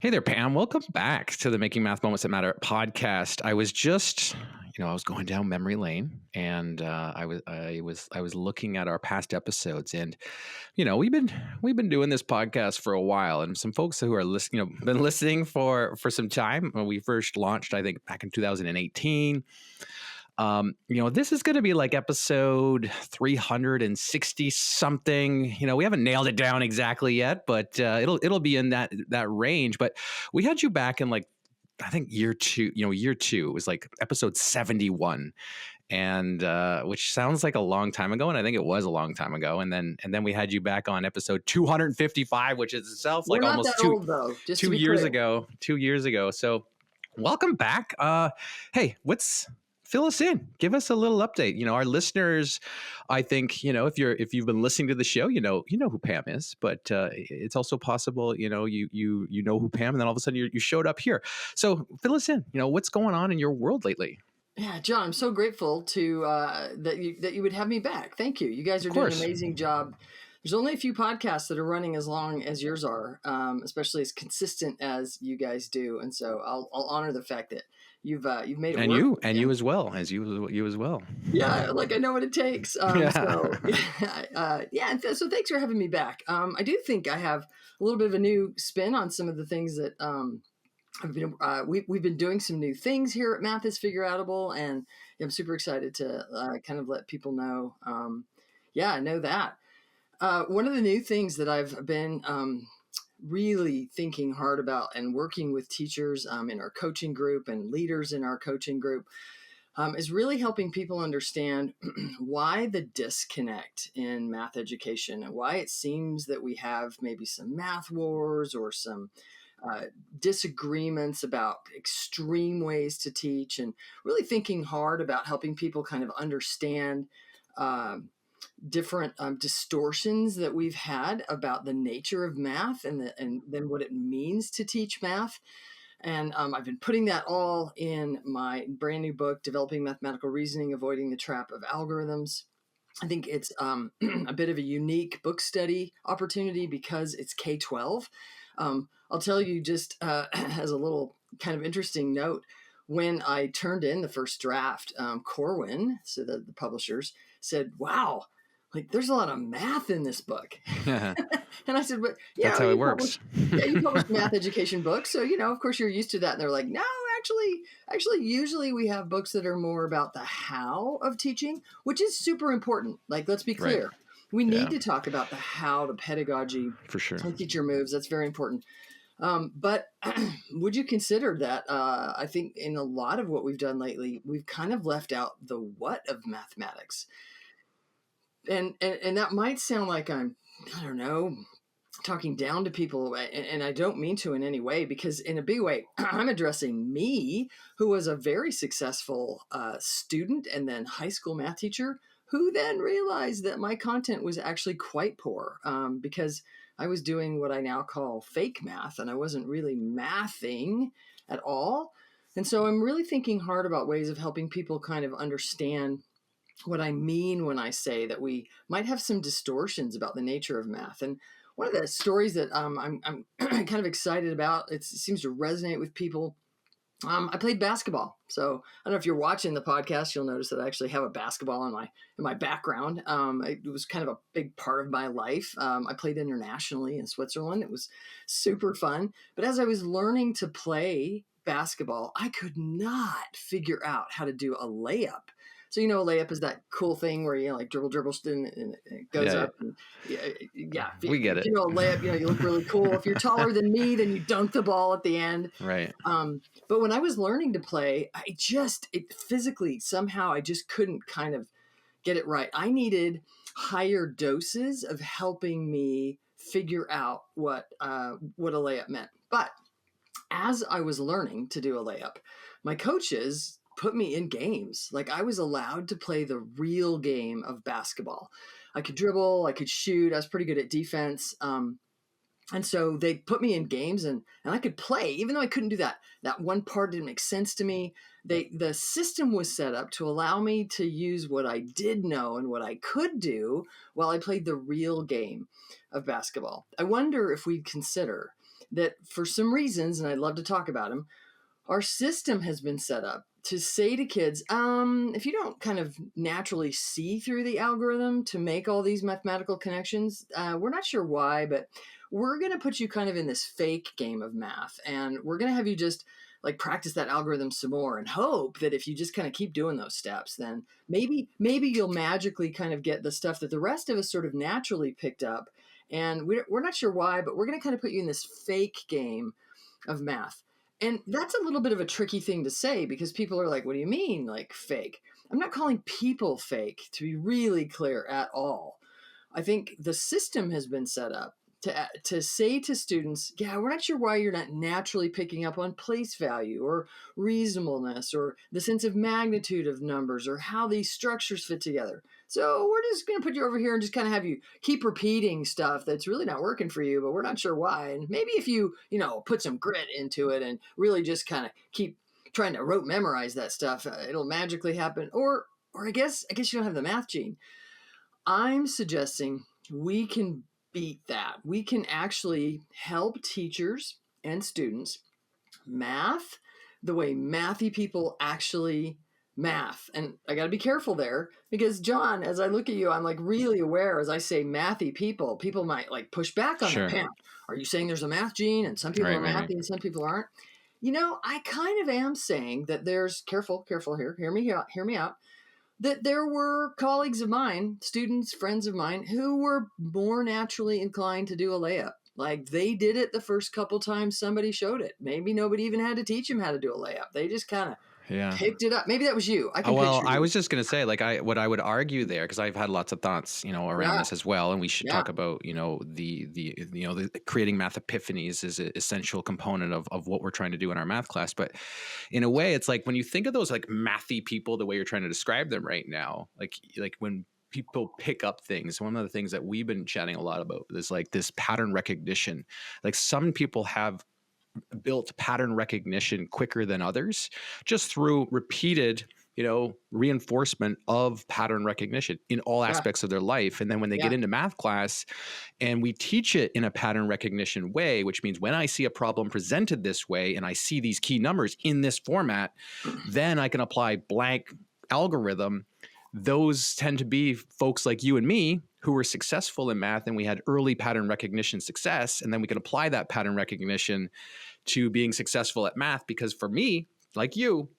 Hey there, Pam. Welcome back to the Making Math Moments That Matter podcast. I was just, I was going down memory lane, and I was looking at our past episodes, and we've been doing this podcast for a while, and some folks who are listening, been listening for some time. When we first launched, I think back in 2018. This is going to be like episode 360 something. We haven't nailed it down exactly yet, but it'll be in that range. But we had you back in, like, I think year two. Year two, it was like episode 71, and which sounds like a long time ago, and I think it was a long time ago. And then we had you back on episode 255, which is itself We're like not almost that old, though. Just to two be years clear. ago. 2 years ago. So welcome back. Hey, fill us in. Give us a little update. Our listeners, I think, if you've been listening to the show, you know who Pam is, but it's also possible, you know who Pam, and then all of a sudden you showed up here. So fill us in. What's going on in your world lately? Yeah, John, I'm so grateful to that you would have me back. Thank you. You guys are doing an amazing job. There's only a few podcasts that are running as long as yours are, especially as consistent as you guys do, and so I'll honor the fact that you've made it work. You as well. Yeah, like I know what it takes. Yeah. So so thanks for having me back. I do think I have a little bit of a new spin on some of the things that we've been doing some new things here at Math is Figureoutable, and I'm super excited to kind of let people know. I know that. One of the new things that I've been really thinking hard about and working with teachers in our coaching group and leaders in our coaching group is really helping people understand why the disconnect in math education and why it seems that we have maybe some math wars or some disagreements about extreme ways to teach, and really thinking hard about helping people kind of understand different distortions that we've had about the nature of math and then what it means to teach math. And I've been putting that all in my brand new book, Developing Mathematical Reasoning, Avoiding the Trap of Algorithms. I think it's a bit of a unique book study opportunity because it's K-12. I'll tell you just as a little kind of interesting note, when I turned in the first draft, Corwin, so the publishers, said, wow, like there's a lot of math in this book. And I said, but yeah, that's how it works. You publish math education books. So, of course you're used to that. And they're like, no, actually, usually we have books that are more about the how of teaching, which is super important. Like, let's be clear. Right. We need to talk about the how, the pedagogy, for sure, and teacher moves. That's very important. But would you consider that? I think in a lot of what we've done lately, we've kind of left out the what of mathematics. And that might sound like I don't know, talking down to people, and I don't mean to in any way, because in a big way, I'm addressing me, who was a very successful student and then high school math teacher, who then realized that my content was actually quite poor because I was doing what I now call fake math, and I wasn't really mathing at all. And so I'm really thinking hard about ways of helping people kind of understand what I mean when I say that we might have some distortions about the nature of math. And one of the stories that I'm kind of excited about, it seems to resonate with people. I played basketball. So I don't know if you're watching the podcast, you'll notice that I actually have a basketball in my background. It was kind of a big part of my life. I played internationally in Switzerland. It was super fun. But as I was learning to play basketball, I could not figure out how to do a layup. So, a layup is that cool thing where you like dribble, and it goes up. And, we get it. A layup, you look really cool. If you're taller than me, then you dunk the ball at the end. Right. But when I was learning to play, physically, somehow I just couldn't kind of get it right. I needed higher doses of helping me figure out what a layup meant. But as I was learning to do a layup, my coaches put me in games. Like, I was allowed to play the real game of basketball. I could dribble, I could shoot, I was pretty good at defense. And so they put me in games and I could play, even though I couldn't do that. That one part didn't make sense to me. The system was set up to allow me to use what I did know and what I could do while I played the real game of basketball. I wonder if we'd consider that for some reasons, and I'd love to talk about them, our system has been set up to say to kids, if you don't kind of naturally see through the algorithm to make all these mathematical connections, we're not sure why, but we're going to put you kind of in this fake game of math. And we're going to have you just like practice that algorithm some more and hope that if you just kind of keep doing those steps, then maybe you'll magically kind of get the stuff that the rest of us sort of naturally picked up. And we're not sure why, but we're going to kind of put you in this fake game of math. And that's a little bit of a tricky thing to say because people are like, what do you mean, like fake? I'm not calling people fake, to be really clear, at all. I think the system has been set up to say to students, yeah, we're not sure why you're not naturally picking up on place value or reasonableness or the sense of magnitude of numbers or how these structures fit together. So we're just going to put you over here and just kind of have you keep repeating stuff that's really not working for you, but we're not sure why. And maybe if you, put some grit into it and really just kind of keep trying to rote memorize that stuff, it'll magically happen. Or I guess you don't have the math gene. I'm suggesting we can beat that. We can actually help teachers and students math the way mathy people actually math. And I got to be careful there because, Jon, as I look at you, I'm like really aware as I say mathy people might like push back on that. Sure. Pam, are you saying there's a math gene and some people are mathy and some people aren't? I kind of am saying that there's careful here. Hear me out. That there were colleagues of mine, students, friends of mine, who were more naturally inclined to do a layup. Like they did it the first couple times somebody showed it. Maybe nobody even had to teach them how to do a layup. They just kind of picked it up. Maybe that was you. I can Well, picture I you. was just going to say, like, what I would argue there, because I've had lots of thoughts, around this as well, and we should talk about, the creating math epiphanies is an essential component of what we're trying to do in our math class. But in a way, it's like when you think of those like mathy people, the way you're trying to describe them right now, like when people pick up things, one of the things that we've been chatting a lot about is like this pattern recognition. Like some people have built pattern recognition quicker than others just through repeated reinforcement of pattern recognition in all aspects of their life. And then when they get into math class and we teach it in a pattern recognition way, which means when I see a problem presented this way and I see these key numbers in this format, then I can apply blank algorithm. Those tend to be folks like you and me who were successful in math and we had early pattern recognition success. And then we can apply that pattern recognition to being successful at math. Because for me, like you,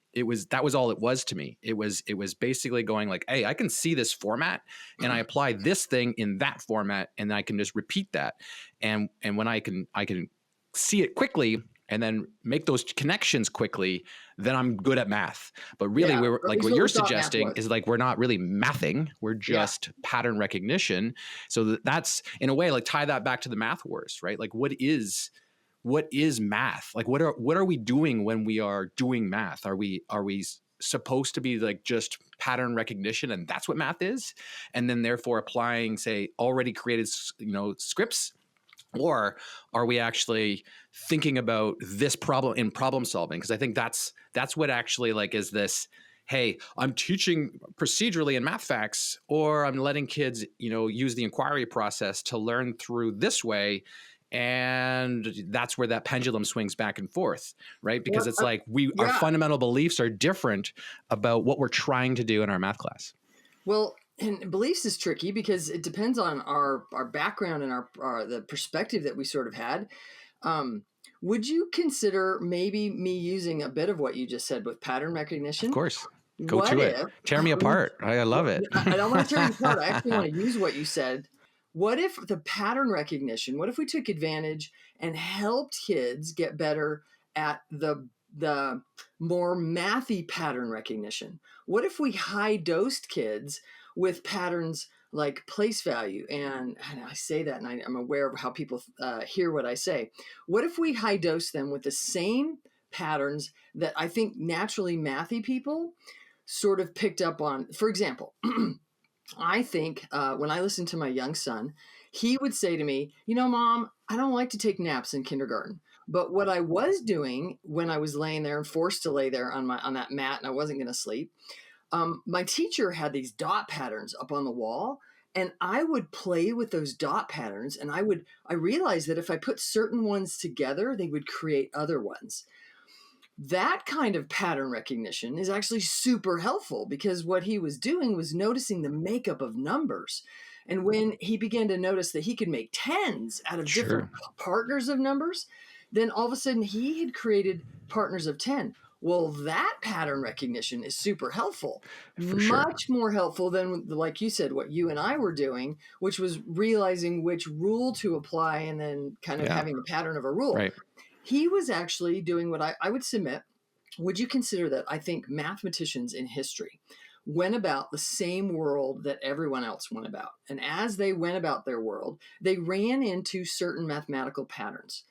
that was all it was to me. It was basically going like, hey, I can see this format and I apply this thing in that format and I can just repeat that. And when I can see it quickly and then make those connections quickly, then I'm good at math. But really, we're like what you're suggesting is like we're not really mathing. We're just pattern recognition. So that's in a way like tie that back to the math wars, right? Like what is math? Like what are we doing when we are doing math? Are we supposed to be like just pattern recognition and that's what math is? And then therefore applying, say, already created, scripts? Or are we actually thinking about this problem in problem solving? Because I think that's what actually like is this, hey, I'm teaching procedurally in math facts, or I'm letting kids, use the inquiry process to learn through this way. And that's where that pendulum swings back and forth, right? Because it's like our fundamental beliefs are different about what we're trying to do in our math class. Well, and beliefs is tricky because it depends on our background and our the perspective that we sort of had. Would you consider maybe me using a bit of what you just said with pattern recognition? Of course. Go to it. Tear me apart. I love it. I don't want to tear you apart. I actually want to use what you said. What if the pattern recognition, what if we took advantage and helped kids get better at the more mathy pattern recognition? What if we high dosed kids with patterns like place value? And I say that and I'm aware of how people hear what I say. What if we high dose them with the same patterns that I think naturally mathy people sort of picked up on? For example, I think when I listened to my young son, he would say to me, Mom, I don't like to take naps in kindergarten. But what I was doing when I was laying there and forced to lay there on that mat and I wasn't going to sleep, my teacher had these dot patterns up on the wall. And I would play with those dot patterns, and I realized that if I put certain ones together, they would create other ones. That kind of pattern recognition is actually super helpful, because what he was doing was noticing the makeup of numbers. And when he began to notice that he could make tens out of different Sure. partners of numbers, then all of a sudden he had created partners of 10. Well, that pattern recognition is super helpful, For sure. much more helpful than, like you said, what you and I were doing, which was realizing which rule to apply and then kind of Yeah. having the pattern of a rule. Right. He was actually doing what I would submit. Would you consider that I think mathematicians in history went about the same world that everyone else went about? And as they went about their world, they ran into certain mathematical patterns.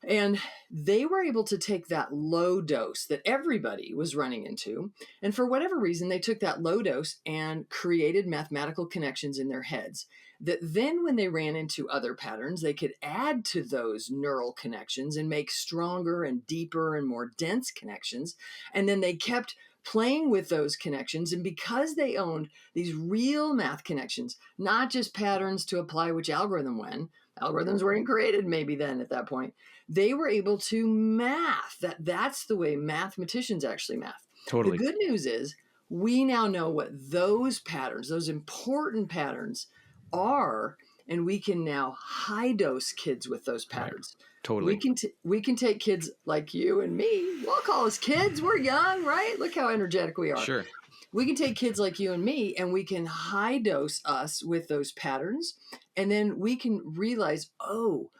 And they were able to take that low dose that everybody was running into. And for whatever reason, they took that low dose and created mathematical connections in their heads that then, when they ran into other patterns, they could add to those neural connections and make stronger and deeper and more dense connections. And then they kept playing with those connections. And because they owned these real math connections, not just patterns to apply which algorithm when, algorithms weren't created maybe then at that point, they were able to math. That's the way mathematicians actually math. Totally. The good news is we now know what those patterns, those important patterns are, and we can now high dose kids with those Right. patterns. Totally. We can take kids like you and me. We'll call us kids. We're young, right? Look how energetic we are. Sure. We can take kids like you and me, and we can high dose us with those patterns. And then we can realize, oh,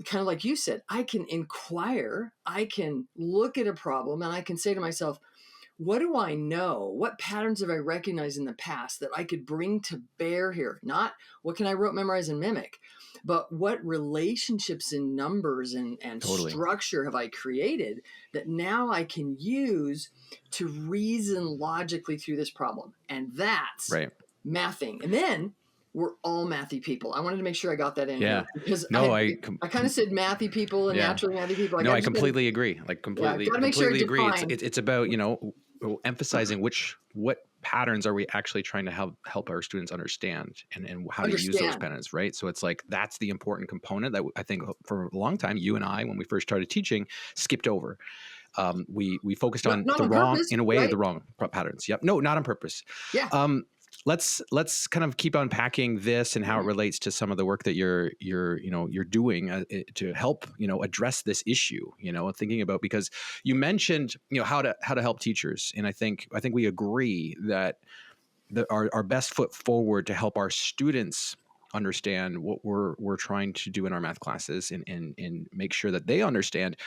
kind of like you said, I can inquire, I can look at a problem, and I can say to myself, what do I know? What patterns have I recognized in the past that I could bring to bear here? Not what can I rote, memorize, and mimic, but what relationships in numbers and Totally. structure have I created that now I can use to reason logically through this problem? And that's Right. mathing. And then we're all mathy people. I wanted to make sure I got that in Yeah. here, because No, I kind of said mathy people and Yeah. naturally mathy people. No, I just gotta- completely agree. Like yeah, completely, gotta make sure I completely agree. define. It's about, emphasizing what patterns are we actually trying to help our students understand and how to use those Understand. patterns, right? So it's like that's the important component that I think for a long time you and I, when we first started teaching, skipped over. We focused on Not the on wrong, purpose, in a way, right? the wrong patterns. Yep. No, not on purpose. Yeah. Let's kind of keep unpacking this and how it relates to some of the work that you're doing to help address this issue. Thinking about, because you mentioned how to help teachers, and I think we agree that our best foot forward to help our students understand what we're trying to do in our math classes and make sure that they understand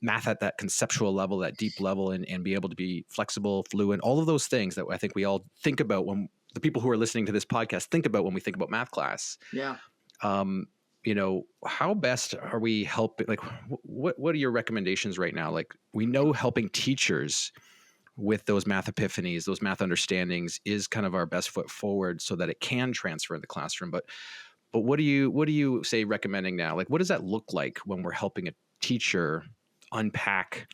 math at that conceptual level, that deep level, and be able to be flexible, fluent, all of those things that I think we all think about when the people who are listening to this podcast think about when we think about math class. Yeah. How best are we helping? Like, what are your recommendations right now? Like, we know helping teachers with those math epiphanies, those math understandings is kind of our best foot forward so that it can transfer in the classroom. But what do you say recommending now? Like, what does that look like when we're helping a teacher unpack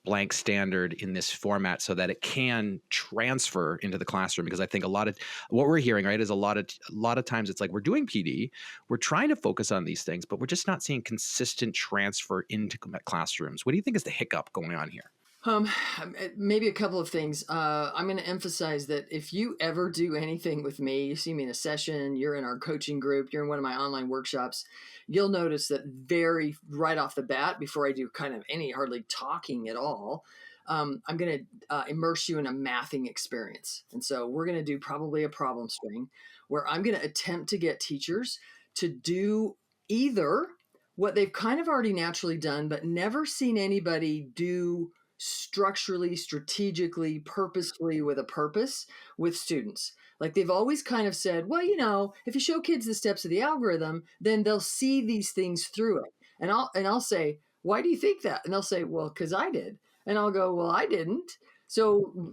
blank standard in this format so that it can transfer into the classroom? Because I think a lot of what we're hearing, right, is a lot of times it's like we're doing PD, we're trying to focus on these things, but we're just not seeing consistent transfer into classrooms. What do you think is the hiccup going on here? Maybe a couple of things. I'm going to emphasize that if you ever do anything with me, you see me in a session, you're in our coaching group, you're in one of my online workshops, you'll notice that very right off the bat, before I do kind of any hardly talking at all, I'm going to immerse you in a mathing experience. And so we're going to do probably a problem string where I'm going to attempt to get teachers to do either what they've kind of already naturally done, but never seen anybody do structurally, strategically, purposefully, with a purpose with students. Like they've always kind of said, well, if you show kids the steps of the algorithm, then they'll see these things through it. And I'll say, why do you think that? And they'll say, well, because I did. And I'll go, well, I didn't. So,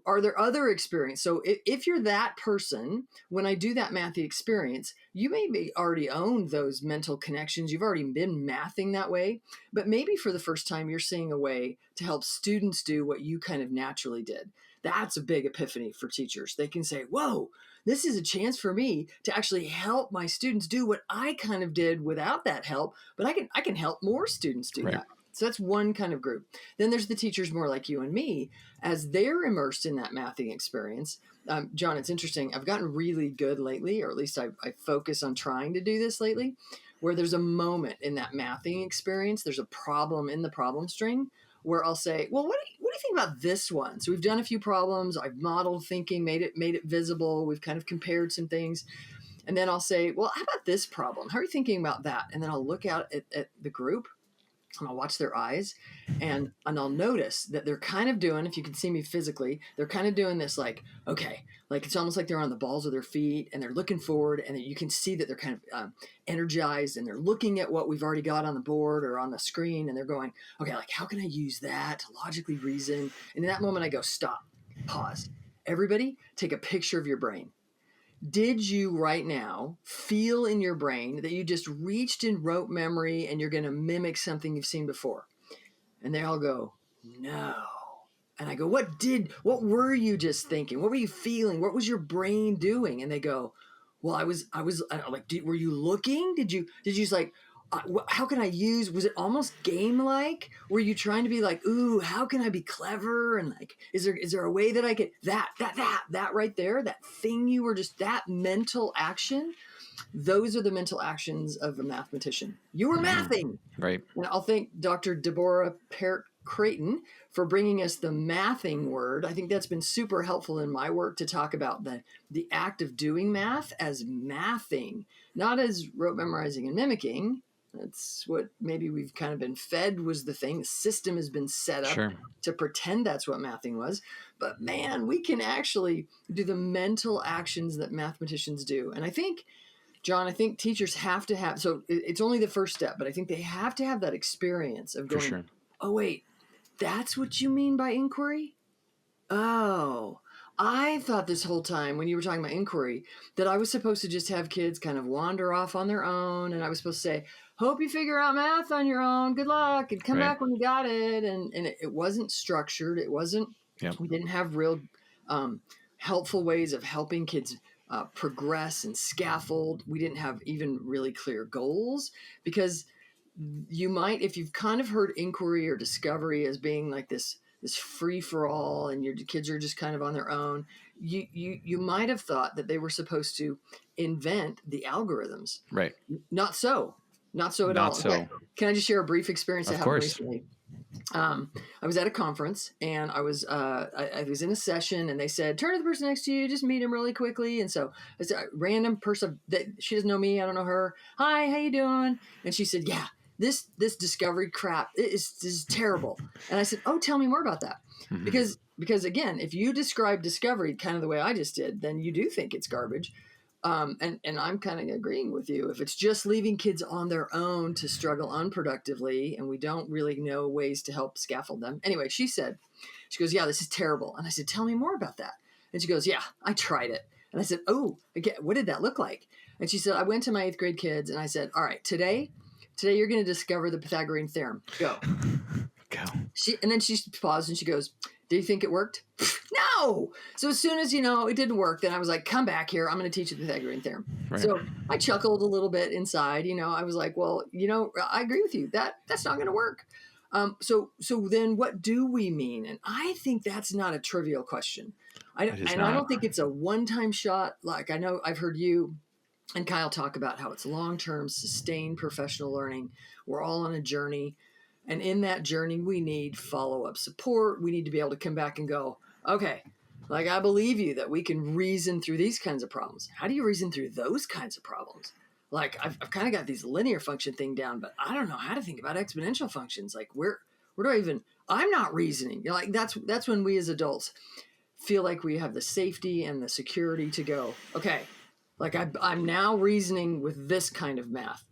are there other experience? So, if you're that person, when I do that mathy experience, you may be already owned those mental connections. You've already been mathing that way, but maybe for the first time, you're seeing a way to help students do what you kind of naturally did. That's a big epiphany for teachers. They can say, "Whoa, this is a chance for me to actually help my students do what I kind of did without that help, but I can help more students do Right. that." So that's one kind of group. Then there's the teachers more like you and me, as they're immersed in that mathing experience. Jon, it's interesting. I've gotten really good lately, or at least I focus on trying to do this lately, where there's a moment in that mathing experience, there's a problem in the problem string where I'll say, well, what do you think about this one? So we've done a few problems. I've modeled thinking, made it visible. We've kind of compared some things. And then I'll say, well, how about this problem? How are you thinking about that? And then I'll look out at the group and I'll watch their eyes and I'll notice that they're kind of doing, if you can see me physically, they're kind of doing this like, okay, like it's almost like they're on the balls of their feet and they're looking forward and you can see that they're kind of energized and they're looking at what we've already got on the board or on the screen and they're going, okay, like how can I use that to logically reason? And in that moment I go, stop, pause. Everybody take a picture of your brain. Did you right now feel in your brain that you just reached in rote memory and you're going to mimic something you've seen before? And they all go, no. And I go, what were you just thinking? What were you feeling? What was your brain doing? And they go, well, I was like, were you looking? Did you just like, how can I use, was it almost game like? Were you trying to be like, ooh, how can I be clever? And like, is there a way that I could, that right there, that thing you were just, that mental action, those are the mental actions of a mathematician. You were mathing. Right. And I'll thank Dr. Deborah Parrott Creighton for bringing us the mathing word. I think that's been super helpful in my work to talk about the act of doing math as mathing, not as rote memorizing and mimicking. That's what maybe we've kind of been fed was the thing. The system has been set up Sure. to pretend that's what mathing was. But man, we can actually do the mental actions that mathematicians do. And I think, Jon, I think teachers have to have, so it's only the first step, but I think they have to have that experience of For going, sure. oh, wait, that's what you mean by inquiry? Oh, I thought this whole time when you were talking about inquiry that I was supposed to just have kids kind of wander off on their own. And I was supposed to say, hope you figure out math on your own. Good luck. And come Right. back when you got it. And it wasn't structured. It wasn't, Yep. we didn't have real helpful ways of helping kids progress and scaffold. We didn't have even really clear goals because you might, if you've kind of heard inquiry or discovery as being like this free for all and your kids are just kind of on their own, you might have thought that they were supposed to invent the algorithms. Right. Not so at all. Not so. Can I just share a brief experience that Of happened course. recently? I was at a conference and I was in a session and they said, turn to the person next to you, just meet him really quickly. And so it's a random person that she doesn't know me. I don't know her. Hi, how you doing? And she said, yeah, this discovery crap is terrible. And I said, oh, tell me more about that. Mhm. Because again, if you describe discovery kind of the way I just did, then you do think it's garbage. And I'm kind of agreeing with you. If it's just leaving kids on their own to struggle unproductively and we don't really know ways to help scaffold them. Anyway, she goes, yeah, this is terrible. And I said, tell me more about that. And she goes, yeah, I tried it. And I said, oh, again, what did that look like? And she said, I went to my 8th grade kids and I said, all right, today you're going to discover the Pythagorean theorem. Go. And then she paused and she goes, do you think it worked? No. So as soon as, it didn't work, then I was like, come back here. I'm going to teach you the Pythagorean theorem. Right. So I chuckled a little bit inside, I was like, well, I agree with you that's not going to work. So then what do we mean? And I think that's not a trivial question. I don't think it's a one-time shot. Like I know I've heard you and Kyle talk about how it's long-term sustained professional learning. We're all on a journey. And in that journey, we need follow-up support. We need to be able to come back and go, okay, like I believe you that we can reason through these kinds of problems. How do you reason through those kinds of problems? Like I've kind of got these linear function thing down, but I don't know how to think about exponential functions. Like where do I even, I'm not reasoning. Like that's when we as adults feel like we have the safety and the security to go, okay, like I'm now reasoning with this kind of math.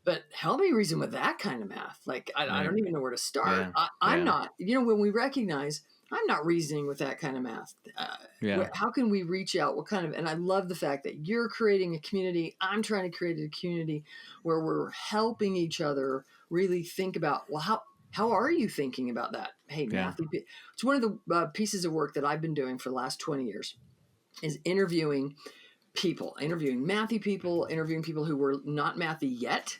But help me reason with that kind of math. Like, I don't even know where to start. Yeah. I'm not, when we recognize I'm not reasoning with that kind of math. Yeah. How can we reach out? And I love the fact that you're creating a community. I'm trying to create a community where we're helping each other really think about, well, how are you thinking about that? Hey, Yeah. math. It's one of the pieces of work that I've been doing for the last 20 years is interviewing mathy people, interviewing people who were not mathy yet,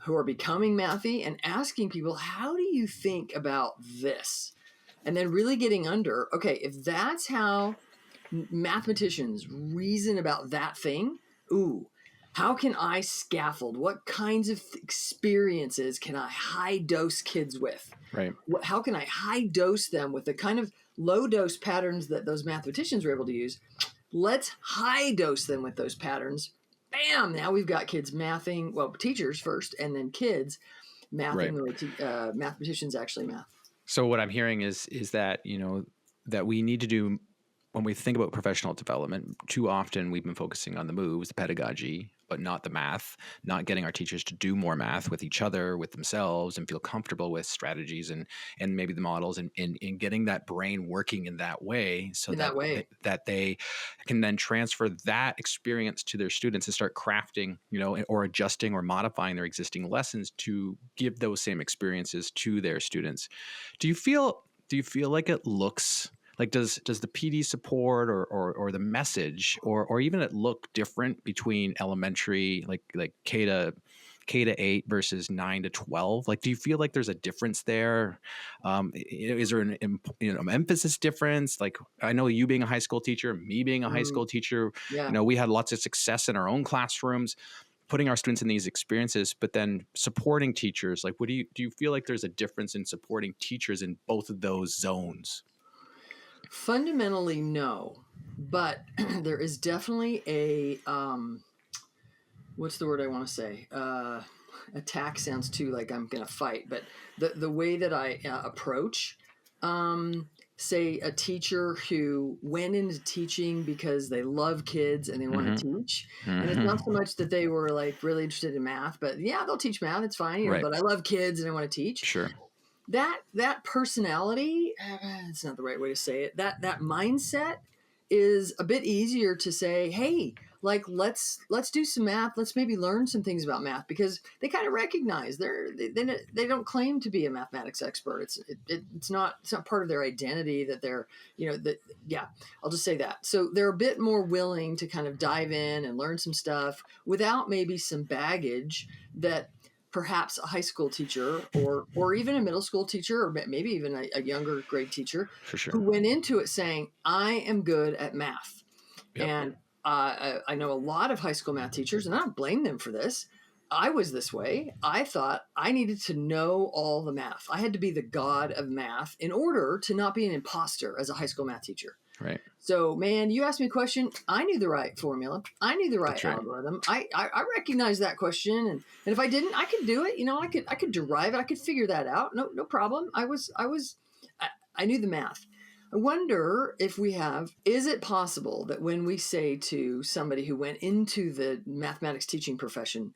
who are becoming mathy, and asking people, how do you think about this? And then really getting under, okay, if that's how mathematicians reason about that thing, ooh, how can I scaffold? What kinds of experiences can I high dose kids with? Right. How can I high dose them with the kind of low dose patterns that those mathematicians were able to use? Let's high dose them with those patterns. Bam! Now we've got kids mathing, well, teachers first, and then kids mathing the way mathematicians actually math. So what I'm hearing is that, that we need to do, when we think about professional development, too often we've been focusing on the moves, the pedagogy, but not the math, not getting our teachers to do more math with each other, with themselves, and feel comfortable with strategies and maybe the models, and getting that brain working in that way, so that they can then transfer that experience to their students and start crafting, or adjusting or modifying their existing lessons to give those same experiences to their students. Do you feel like it looks like, does the PD support or the message or even it look different between elementary, like K to 8 versus 9 to 12? Like, do you feel like there's a difference there? Is there an emphasis difference? Like, I know you being a high school teacher, me being a high school teacher, Yeah. we had lots of success in our own classrooms, putting our students in these experiences, but then supporting teachers. Like, do you feel like there's a difference in supporting teachers in both of those zones? Fundamentally, no, but there is definitely a what's the word I want to say? Attack sounds too like I'm going to fight, but the way that I approach, say, a teacher who went into teaching because they love kids and they want to teach, and it's not so much that they were like really interested in math, but yeah, they'll teach math, it's fine, Right. but I love kids and I want to teach. Sure. That personality, it's not the right way to say it, that mindset is a bit easier to say, hey, like, let's do some math, let's maybe learn some things about math, because they kind of recognize they don't claim to be a mathematics expert. It's not part of their identity that they're, I'll just say that. So they're a bit more willing to kind of dive in and learn some stuff without maybe some baggage that perhaps a high school teacher or even a middle school teacher, or maybe even a younger grade teacher, For sure, who went into it saying, I am good at math. Yep. And I know a lot of high school math teachers, and I don't blame them for this. I was this way. I thought I needed to know all the math. I had to be the god of math in order to not be an imposter as a high school math teacher. Right. So, man, you asked me a question. I knew the right formula. I knew the right algorithm. I recognized that question, and if I didn't, I could do it. I could derive it. I could figure that out. No problem. I knew the math. I wonder if is it possible that when we say to somebody who went into the mathematics teaching profession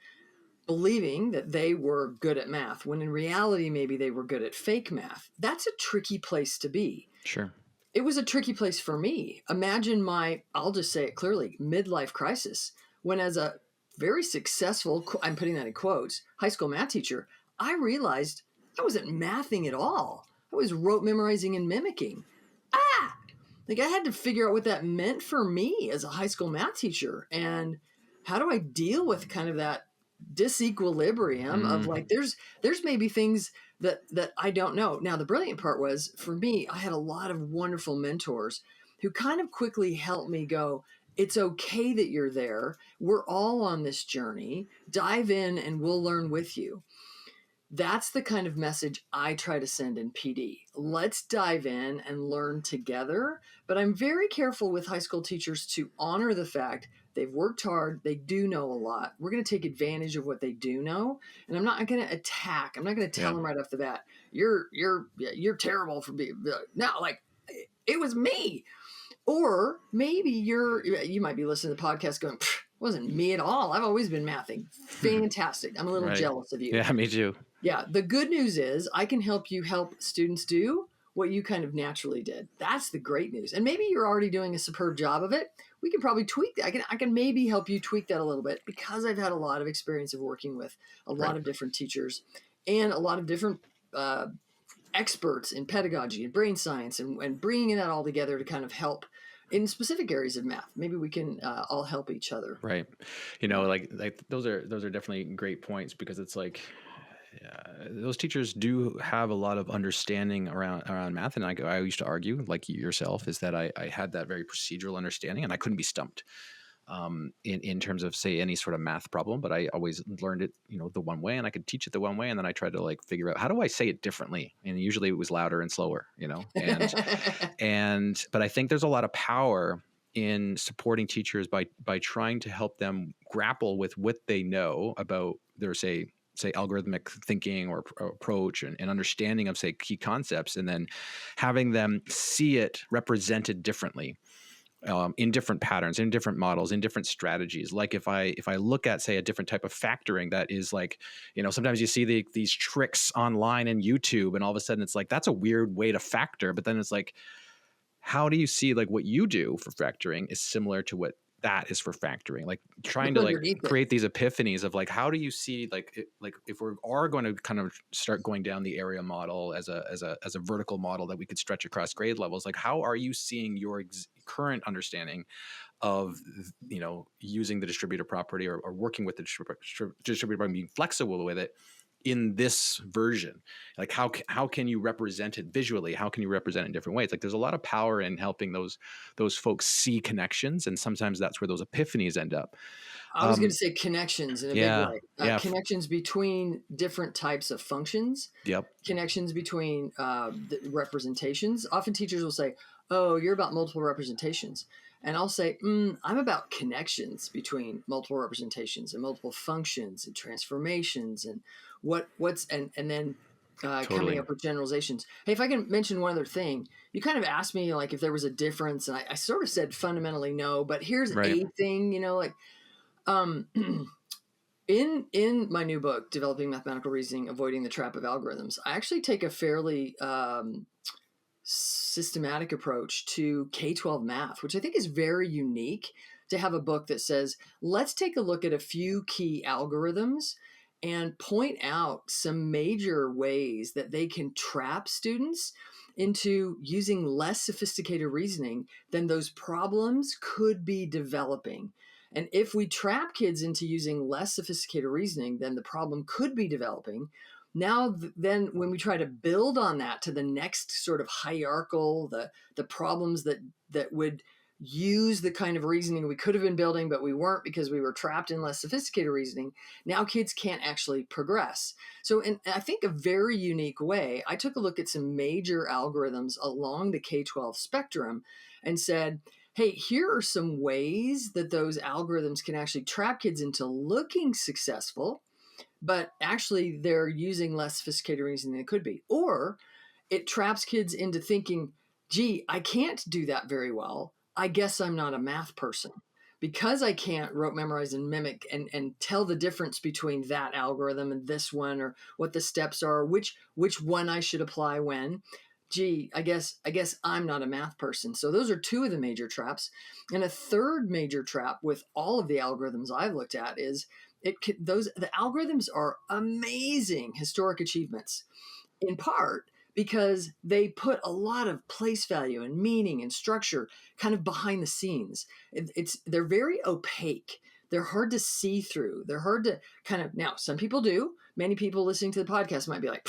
believing that they were good at math, when in reality maybe they were good at fake math, that's a tricky place to be. Sure. It was a tricky place for me. Imagine I'll just say it clearly, midlife crisis, when as a very successful, I'm putting that in quotes, high school math teacher, I realized I wasn't mathing at all. I was rote memorizing and mimicking. Like, I had to figure out what that meant for me as a high school math teacher. And how do I deal with kind of that disequilibrium of like, there's maybe things that I don't know. Now, the brilliant part was, for me, I had a lot of wonderful mentors who kind of quickly helped me go, it's okay that you're there. We're all on this journey. Dive in and we'll learn with you. That's the kind of message I try to send in PD. Let's dive in and learn together. But I'm very careful with high school teachers to honor the fact they've worked hard. They do know a lot. We're going to take advantage of what they do know. And I'm not going to attack. I'm not going to tell them right off the bat, you're terrible for being, no, like, it was me. Or maybe you might be listening to the podcast going, it wasn't me at all. I've always been mathing. Fantastic. I'm a little jealous of you. Yeah, me too. Yeah. The good news is I can help you help students do what you kind of naturally did. That's the great news. And maybe you're already doing a superb job of it. We can probably tweak that. I can maybe help you tweak that a little bit, because I've had a lot of experience of working with a lot Right. of different teachers and a lot of different experts in pedagogy and brain science, and bringing that all together to kind of help in specific areas of math. Maybe we can all help each other. Right. You know, like those are definitely great points, because it's like, those teachers do have a lot of understanding around math. And I used to argue, like yourself, is that I had that very procedural understanding and I couldn't be stumped in terms of, say, any sort of math problem. But I always learned it, the one way, and I could teach it the one way. And then I tried to like figure out, how do I say it differently? And usually it was louder and slower, but I think there's a lot of power in supporting teachers by trying to help them grapple with what they know about their, say algorithmic thinking or approach, and understanding of, say, key concepts, and then having them see it represented differently, in different patterns, in different models, in different strategies. Like if I look at, say, a different type of factoring that is like, sometimes you see these tricks online in YouTube, and all of a sudden it's like, that's a weird way to factor. But then it's like, how do you see like what you do for factoring is similar to what that is for factoring? Like trying to like create these epiphanies of like, how do you see like if we are going to kind of start going down the area model as a vertical model that we could stretch across grade levels, like how are you seeing your current understanding of using the distributive property, or working with the distributive property, being flexible with it in this version? Like how can you represent it visually? How can you represent it in different ways? Like there's a lot of power in helping those folks see connections, and sometimes that's where those epiphanies end up. I was going to say connections in a big way. Connections between different types of functions. Yep. Connections between the representations. Often teachers will say, "Oh, you're about multiple representations," and I'll say, "I'm about connections between multiple representations and multiple functions and transformations and and then." Totally. Coming up with generalizations. Hey, if I can mention one other thing, you kind of asked me like if there was a difference, and I sort of said fundamentally no, but here's a thing, in my new book, Developing Mathematical Reasoning, Avoiding the Trap of Algorithms, I actually take a fairly systematic approach to K-12 math, which I think is very unique, to have a book that says, let's take a look at a few key algorithms and point out some major ways that they can trap students into using less sophisticated reasoning than those problems could be developing. And if we trap kids into using less sophisticated reasoning than the problem could be developing, now then when we try to build on that to the next sort of hierarchical, the problems that would use the kind of reasoning we could have been building, but we weren't because we were trapped in less sophisticated reasoning, now kids can't actually progress. So in, I think, a very unique way, I took a look at some major algorithms along the K-12 spectrum and said, hey, here are some ways that those algorithms can actually trap kids into looking successful, but actually they're using less sophisticated reasoning than it could be. Or it traps kids into thinking, gee, I can't do that very well. I guess I'm not a math person. Because I can't rote memorize and mimic and tell the difference between that algorithm and this one, or what the steps are, which one I should apply when. Gee, I guess I'm not a math person. So those are two of the major traps. And a third major trap with all of the algorithms I've looked at is the algorithms are amazing historic achievements, in part because they put a lot of place value and meaning and structure kind of behind the scenes. They're very opaque. They're hard to see through. They're hard to now some people do. Many people listening to the podcast might be like,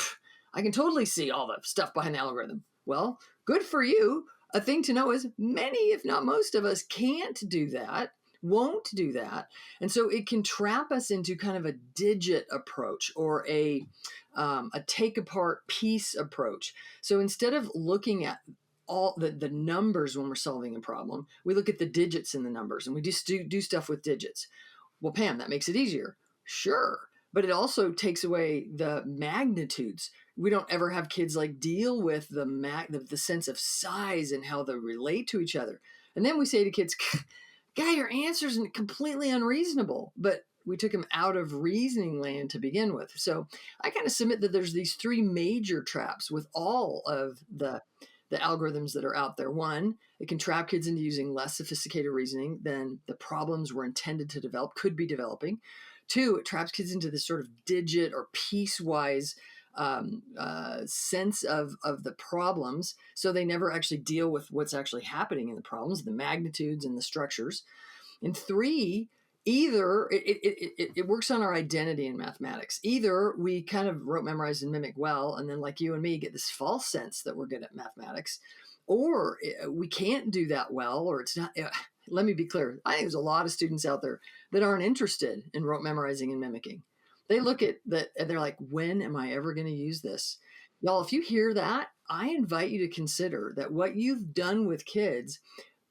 I can totally see all the stuff behind the algorithm. Well, good for you. A thing to know is many, if not most of us, can't do that, won't do that. And so it can trap us into kind of a digit approach, or a take apart piece approach. So instead of looking at all the numbers when we're solving a problem, we look at the digits in the numbers, and we just do stuff with digits. Well, Pam, that makes it easier. Sure. But it also takes away the magnitudes. We don't ever have kids like deal with the sense of size and how they relate to each other. And then we say to kids, guy, your answer's completely unreasonable. But out of reasoning land to begin with. So I kind of submit that there's these three major traps with all of the algorithms that are out there. One, it can trap kids into using less sophisticated reasoning than the problems were intended to develop, could be developing. Two, it traps kids into this sort of digit or piecewise sense of the problems, so they never actually deal with what's actually happening in the problems, the magnitudes and the structures. And three, either it works on our identity in mathematics. Either we kind of rote memorize and mimic well, and then like you and me get this false sense that we're good at mathematics, or we can't do that well, or it's not. Let me be clear. I think there's a lot of students out there that aren't interested in rote memorizing and mimicking. They look at that and they're like, when am I ever going to use this? Y'all, if you hear that, I invite you to consider that what you've done with kids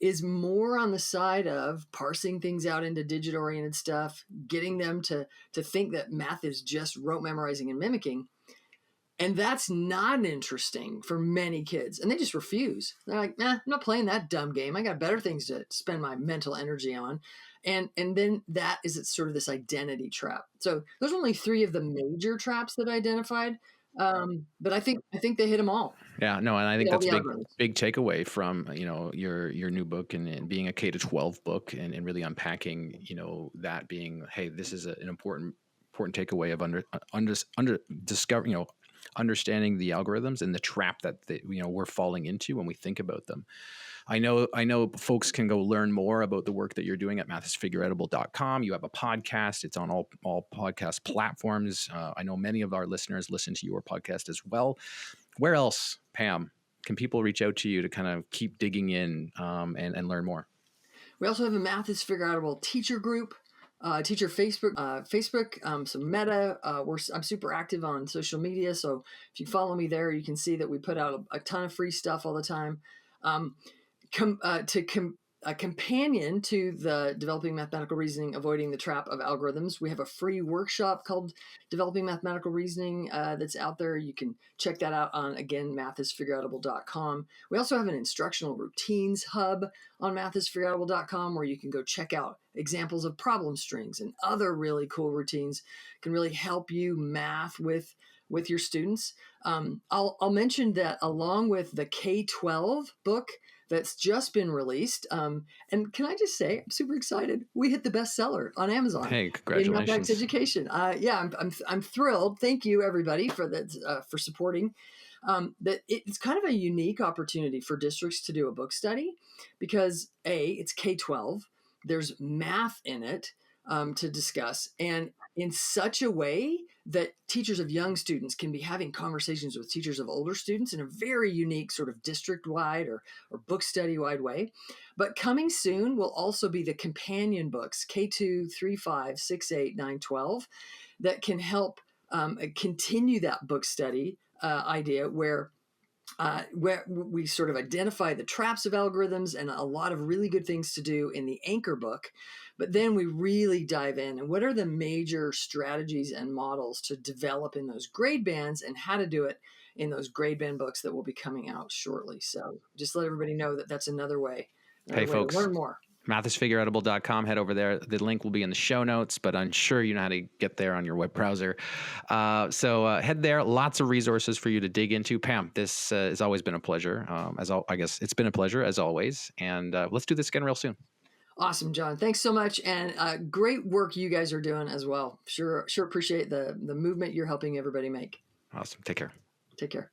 is more on the side of parsing things out into digit-oriented stuff, getting them to think that math is just rote memorizing and mimicking. And that's not interesting for many kids. And they just refuse. They're like, nah, I'm not playing that dumb game. I got better things to spend my mental energy on. And then that is sort of this identity trap. So those are only three of the major traps that I identified. But I think they hit them all. Yeah, no, and I think All that's the a algorithms. big takeaway from your new book and being a K-12 book and really unpacking that being, hey, this is an important takeaway of discover understanding the algorithms and the trap that we're falling into when we think about them. I know folks can go learn more about the work that you're doing at mathy's.figureoutable.com. You have a podcast. It's on all podcast platforms. I know many of our listeners listen to your podcast as well. Where else, Pam, can people reach out to you to kind of keep digging in and learn more? We also have a Math is Figureoutable teacher group, teacher Facebook, some Meta. I'm super active on social media, so if you follow me there, you can see that we put out a ton of free stuff all the time. A companion to the Developing Mathematical Reasoning, Avoiding the Trap of Algorithms, we have a free workshop called Developing Mathematical Reasoning that's out there. You can check that out on, again, mathisfigureoutable.com. We also have an instructional routines hub on mathisfigureoutable.com where you can go check out examples of problem strings and other really cool routines can really help you math with your students. I'll mention that along with the K-12 book that's just been released. And can I just say, I'm super excited. We hit the bestseller on Amazon. Hey, congratulations! In mathematics education. I'm thrilled. Thank you, everybody, for that for supporting. That it's kind of a unique opportunity for districts to do a book study because it's K-12. There's math in it to discuss, and in such a way that teachers of young students can be having conversations with teachers of older students in a very unique sort of district-wide or book study-wide way. But coming soon will also be the companion books, K2, 3, 5, 6, 8, 9, 12, that can help continue that book study idea where we sort of identify the traps of algorithms and a lot of really good things to do in the anchor book. But then we really dive in and what are the major strategies and models to develop in those grade bands and how to do it in those grade band books that will be coming out shortly. So just let everybody know that that's another way, Folks, to learn more. mathisfigureoutable.com. Head over there. The link will be in the show notes, but I'm sure you know how to get there on your web browser. So head there. Lots of resources for you to dig into. Pam, this has always been a pleasure. I guess it's been a pleasure as always. And let's do this again real soon. Awesome, John. Thanks so much. And great work you guys are doing as well. Sure appreciate the movement you're helping everybody make. Awesome. Take care. Take care.